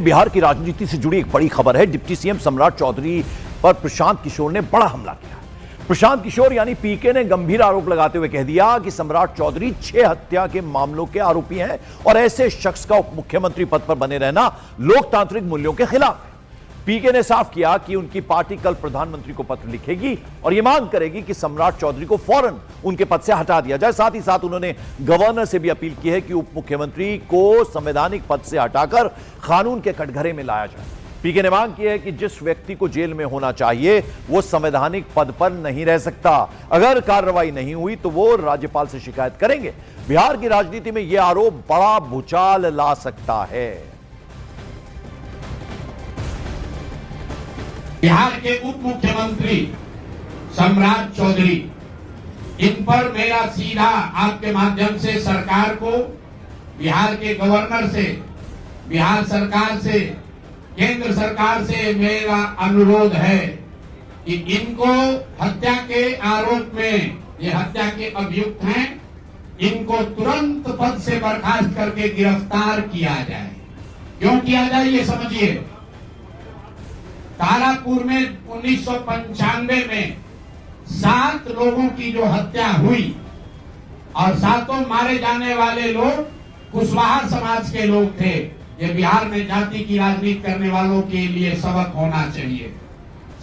बिहार की राजनीति से जुड़ी एक बड़ी खबर है। डिप्टी सीएम सम्राट चौधरी पर प्रशांत किशोर ने बड़ा हमला किया। प्रशांत किशोर यानी पीके ने गंभीर आरोप लगाते हुए कह दिया कि सम्राट चौधरी 6 हत्या के मामलों के आरोपी हैं और ऐसे शख्स का उप मुख्यमंत्री पद पर बने रहना लोकतांत्रिक मूल्यों के खिलाफ है। पीके ने साफ किया कि उनकी पार्टी कल प्रधानमंत्री को पत्र लिखेगी और यह मांग करेगी कि सम्राट चौधरी को फौरन उनके पद से हटा दिया जाए। साथ ही साथ उन्होंने गवर्नर से भी अपील की है कि उप मुख्यमंत्री को संवैधानिक पद से हटाकर कानून के कटघरे में लाया जाए। पीके ने मांग की है कि जिस व्यक्ति को जेल में होना चाहिए वो संवैधानिक पद पर नहीं रह सकता। अगर कार्रवाई नहीं हुई तो वो राज्यपाल से शिकायत करेंगे। बिहार की राजनीति में यह आरोप बड़ा भूचाल ला सकता है। बिहार के उप मुख्यमंत्री सम्राट चौधरी, इन पर मेरा सीधा आपके माध्यम से सरकार को, बिहार के गवर्नर से, बिहार सरकार से, केंद्र सरकार से मेरा अनुरोध है कि इनको हत्या के आरोप में, ये हत्या के अभियुक्त हैं, इनको तुरंत पद से बर्खास्त करके गिरफ्तार किया जाए। क्यों किया जाए ये समझिए। तारापुर में 1995 में 7 लोगों की जो हत्या हुई और 7 मारे जाने वाले लोग कुशवाहा समाज के लोग थे। ये बिहार में जाति की राजनीति करने वालों के लिए सबक होना चाहिए।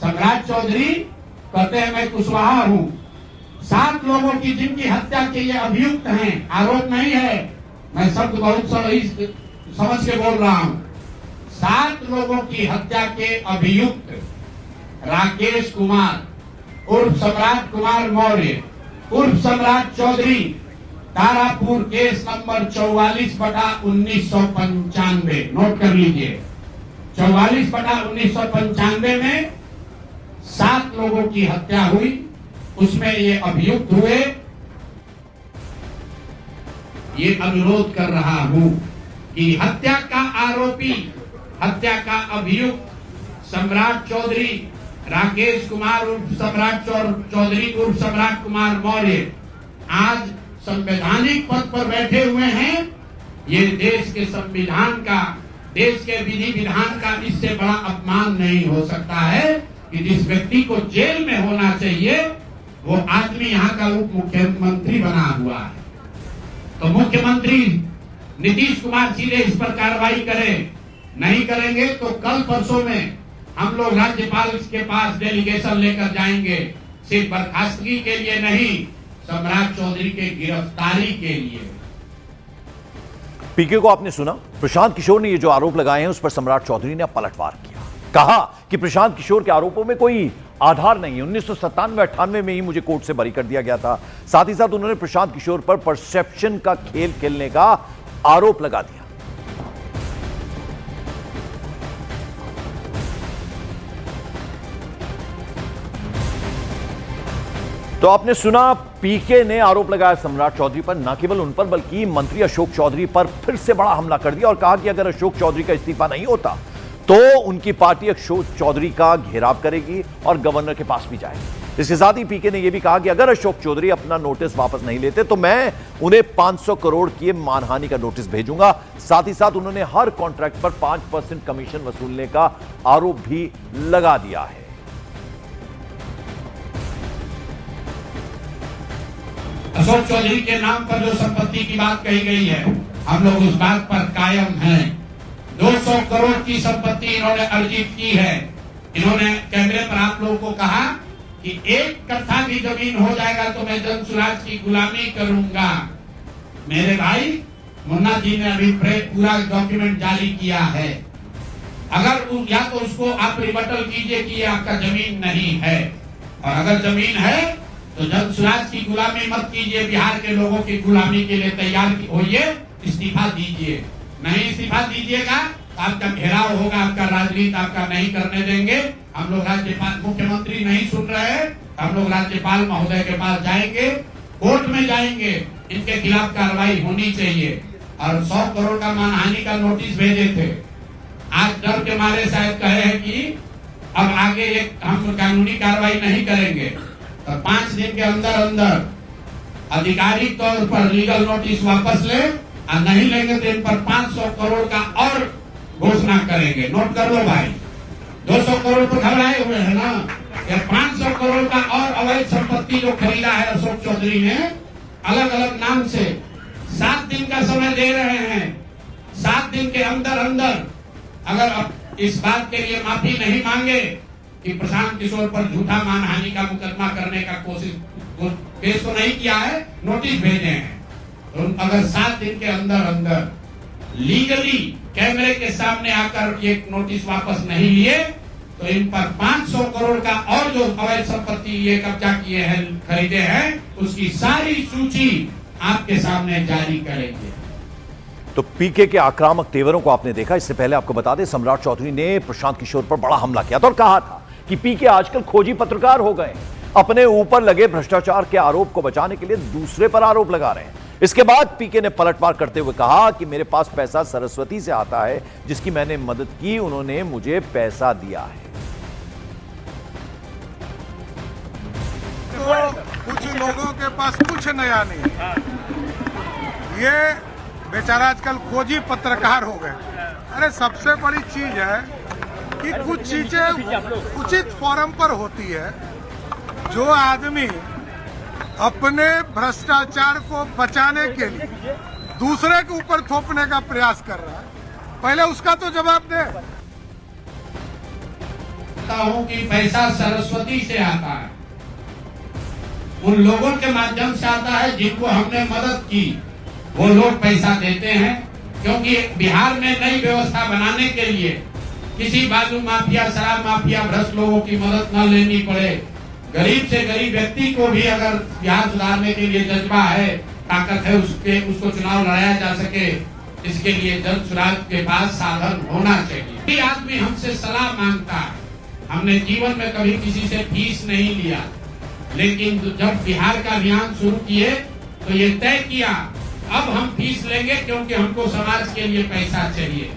सम्राट चौधरी कहते हैं मैं कुशवाहा हूं। 7 लोगों की जिनकी हत्या के ये अभियुक्त हैं, आरोप नहीं है, मैं शब्द बहुत सही समझ के बोल रहा हूं। 7 लोगों की हत्या के अभियुक्त राकेश कुमार उर्फ सम्राट कुमार मौर्य उर्फ Samrat Chaudhary, Tarapur case number 44/1995, note कर लीजिए। 44/1995 में 7 लोगों की हत्या हुई, उसमें ये अभियुक्त हुए। ये अनुरोध कर रहा हूं कि हत्या का आरोपी, हत्या का अभियुक्त सम्राट चौधरी, राकेश कुमार उर्फ सम्राट चौधरी उर्फ सम्राट कुमार मौर्य आज संवैधानिक पद पर बैठे हुए हैं। ये देश के संविधान का, देश के विधि विधान का इससे बड़ा अपमान नहीं हो सकता है कि जिस व्यक्ति को जेल में होना चाहिए वो आदमी यहाँ का उप मुख्यमंत्री बना हुआ है। तो मुख्यमंत्री नीतीश कुमार सीधे इस पर कार्रवाई करें। नहीं करेंगे तो कल परसों में हम लोग राज्यपाल के पास डेलीगेशन लेकर जाएंगे, सिर्फ बर्खास्तगी के लिए नहीं, सम्राट चौधरी के गिरफ्तारी के लिए। पीके को आपने सुना। प्रशांत किशोर ने ये जो आरोप लगाए हैं उस पर सम्राट चौधरी ने पलटवार किया। कहा कि प्रशांत किशोर के आरोपों में कोई आधार नहीं है। 1997-98 में ही मुझे कोर्ट से बरी कर दिया गया था। साथ ही साथ उन्होंने प्रशांत किशोर पर परसेप्शन का खेल खेलने का आरोप लगा दिया। तो आपने सुना, पीके ने आरोप लगाया सम्राट चौधरी पर। न केवल उन पर बल्कि मंत्री अशोक चौधरी पर फिर से बड़ा हमला कर दिया और कहा कि अगर अशोक चौधरी का इस्तीफा नहीं होता तो उनकी पार्टी अशोक चौधरी का घेराव करेगी और गवर्नर के पास भी जाएगी। इसके साथ ही पीके ने यह भी कहा कि अगर अशोक चौधरी अपना नोटिस वापस नहीं लेते तो मैं उन्हें 500 करोड़ की मानहानि का नोटिस भेजूंगा। साथ ही साथ उन्होंने हर कॉन्ट्रैक्ट पर 5% कमीशन वसूलने का आरोप भी लगा दिया है। अशोक चौधरी के नाम पर जो संपत्ति की बात कही गई है, हम लोग उस बात पर कायम हैं। 200 करोड़ की संपत्ति इन्होंने अर्जित की है। इन्होंने कैमरे पर आप लोगों को कहा कि 1 कट्ठा भी जमीन हो जाएगा तो मैं जनसुराज की गुलामी करूंगा। मेरे भाई मुन्ना जी ने अभी पूरा डॉक्यूमेंट जारी किया है। अगर या तो उसको आप रिबटल कीजिए कि ये आपका जमीन नहीं है, और अगर जमीन है तो जनसुराज की गुलामी मत कीजिए, बिहार के लोगों की गुलामी के लिए तैयार होइए, इस्तीफा दीजिए। नहीं इस्तीफा दीजिएगा तो आपका घेराव होगा, आपका राजनीति आपका नहीं करने देंगे। हम लोग राज्यपाल, मुख्यमंत्री नहीं सुन रहे हैं, हम लोग राज्यपाल महोदय के पास जाएंगे, कोर्ट में जाएंगे, इनके खिलाफ कार्रवाई होनी चाहिए। और 100 करोड़ का मानहानि का नोटिस भेजे थे। आज डर के मारे शायद कहे हैं कि अब आगे हम कानूनी कार्रवाई नहीं करेंगे, तो 5 दिन के अंदर अंदर आधिकारिक तौर पर लीगल नोटिस वापस ले, और नहीं लेंगे तो इन पर 500 करोड़ का और घोषणा करेंगे। नोट कर लो भाई, 200 करोड़ पर घबराए हुए है ना, ये 500 करोड़ का और अवैध संपत्ति जो खरीदा है अशोक चौधरी ने अलग अलग नाम से, 7 दिन का समय दे रहे हैं। 7 दिन के अंदर अंदर अगर इस बात के लिए माफी नहीं मांगे कि प्रशांत किशोर पर झूठा मानहानि का मुकदमा करने का कोशिश पेश तो नहीं किया है, नोटिस भेजे हैं, तो अगर 7 दिन के अंदर अंदर लीगली कैमरे के सामने आकर ये नोटिस वापस नहीं लिए तो इन पर 500 करोड़ का और जो अवैध संपत्ति ये कब्जा किए हैं, खरीदे हैं, उसकी सारी सूची आपके सामने जारी करेंगे। तो पीके के आक्रामक तेवरों को आपने देखा। इससे पहले आपको बता दें, सम्राट चौधरी ने प्रशांत किशोर पर बड़ा हमला किया था और कहा था कि पीके आजकल खोजी पत्रकार हो गए, अपने ऊपर लगे भ्रष्टाचार के आरोप को बचाने के लिए दूसरे पर आरोप लगा रहे हैं। इसके बाद पीके ने पलटवार करते हुए कहा कि मेरे पास पैसा सरस्वती से आता है, जिसकी मैंने मदद की, उन्होंने मुझे पैसा दिया है। तो कुछ लोगों के पास कुछ नया नहीं, ये बेचारा आजकल खोजी पत्रकार हो गए। अरे सबसे बड़ी चीज है कि कुछ चीजें उचित फोरम पर होती है। जो आदमी अपने भ्रष्टाचार को बचाने के लिए दूसरे के ऊपर थोपने का प्रयास कर रहा है, पहले उसका तो जवाब दे। हूं कि पैसा सरस्वती से आता है, उन लोगों के माध्यम से आता है जिनको हमने मदद की, वो लोग पैसा देते हैं। क्योंकि बिहार में नई व्यवस्था बनाने के लिए किसी बालू माफिया, शराब माफिया, भ्रष्ट लोगों की मदद न लेनी पड़े, गरीब से गरीब व्यक्ति को भी अगर बिहार सुधारने के लिए जज्बा है, ताकत है, उसको चुनाव लड़ाया जा सके, इसके लिए जन सुराज के पास साधन होना चाहिए। ये आदमी हमसे सलाह मांगता है, हमने जीवन में कभी किसी से फीस नहीं लिया, लेकिन जब बिहार का अभियान शुरू किए तो ये तय किया अब हम फीस लेंगे क्योंकि हमको समाज के लिए पैसा चाहिए।